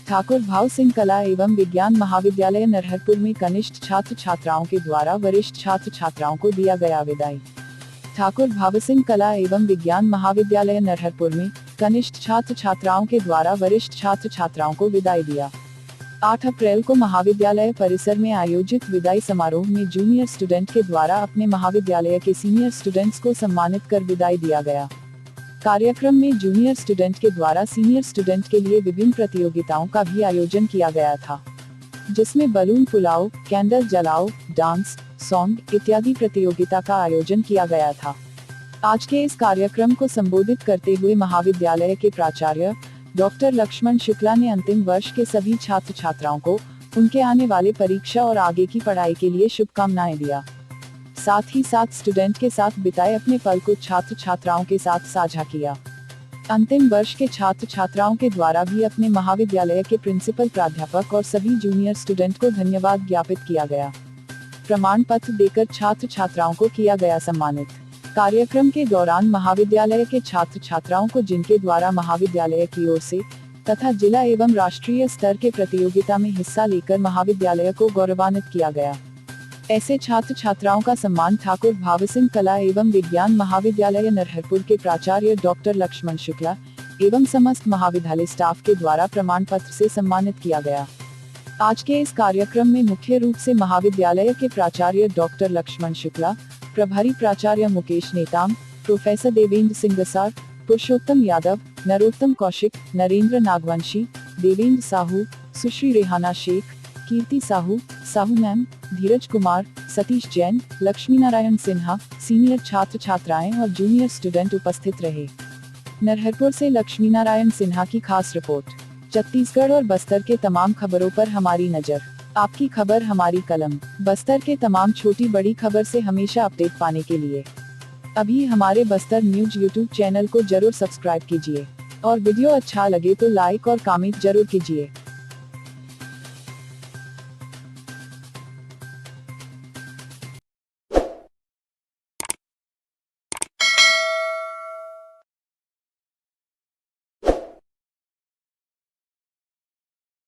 ठाकुर भाव सिंह कला एवं विज्ञान महाविद्यालय नरहरपुर में कनिष्ठ छात्र छात्राओं के द्वारा वरिष्ठ छात्र छात्राओं को दिया गया विदाई। ठाकुर भाव सिंह कला एवं विज्ञान महाविद्यालय नरहरपुर में कनिष्ठ छात्र छात्राओं के द्वारा वरिष्ठ छात्र छात्राओं को विदाई दिया। 8 अप्रैल को महाविद्यालय परिसर में आयोजित विदाई समारोह में जूनियर स्टूडेंट के द्वारा अपने महाविद्यालय के सीनियर स्टूडेंट्स को सम्मानित कर विदाई दिया गया। कार्यक्रम में जूनियर स्टूडेंट के द्वारा सीनियर स्टूडेंट के लिए विभिन्न प्रतियोगिताओं का भी आयोजन किया गया था, जिसमें बलून फुलाओ, कैंडल जलाओ, डांस, सॉन्ग इत्यादि प्रतियोगिता का आयोजन किया गया था। आज के इस कार्यक्रम को संबोधित करते हुए महाविद्यालय के प्राचार्य डॉक्टर लक्ष्मण शुक्ला ने अंतिम वर्ष के सभी छात्र छात्राओं को उनके आने वाले परीक्षा और आगे की पढ़ाई के लिए शुभकामनाएं दिया। साथ ही साथ स्टूडेंट के साथ बिताए अपने पल को छात्र छात्राओं के साथ साझा किया। अंतिम वर्ष के छात्र छात्राओं के द्वारा भी अपने महाविद्यालय के प्रिंसिपल प्राध्यापक और सभी जूनियर स्टूडेंट को धन्यवाद ज्ञापित किया गया। प्रमाण पत्र देकर छात्र छात्राओं को किया गया सम्मानित। कार्यक्रम के दौरान महाविद्यालय के छात्र छात्राओं को जिनके द्वारा महाविद्यालय की ओर से तथा जिला एवं राष्ट्रीय स्तर के प्रतियोगिता में हिस्सा लेकर महाविद्यालय को गौरवान्वित किया गया। ऐसे छात्र छात्राओं का सम्मान ठाकुर भाव सिंह कला एवं विज्ञान महाविद्यालय नरहरपुर के प्राचार्य डॉक्टर लक्ष्मण शुक्ला एवं समस्त महाविद्यालय स्टाफ के द्वारा प्रमाण पत्र से सम्मानित किया गया। आज के इस कार्यक्रम में मुख्य रूप से महाविद्यालय के प्राचार्य डॉक्टर लक्ष्मण शुक्ला, प्रभारी प्राचार्य मुकेश नेताम, प्रोफेसर देवेंद्र सिंह दसार, पुरुषोत्तम यादव, नरोत्तम कौशिक, नरेंद्र नागवंशी, देवेंद्र साहू, सुश्री रेहाना शेख, कीर्ति साहू, साहू मैम, धीरज कुमार, सतीश जैन, लक्ष्मी नारायण सिन्हा, सीनियर छात्र छात्राएं और जूनियर स्टूडेंट उपस्थित रहे। नरहरपुर से लक्ष्मी नारायण सिन्हा की खास रिपोर्ट। छत्तीसगढ़ और बस्तर के तमाम खबरों पर हमारी नजर, आपकी खबर हमारी कलम। बस्तर के तमाम छोटी बड़ी खबर से हमेशा अपडेट पाने के लिए अभी हमारे बस्तर न्यूज यूट्यूब चैनल को जरूर सब्सक्राइब कीजिए और वीडियो अच्छा लगे तो लाइक और कमेंट जरूर कीजिए।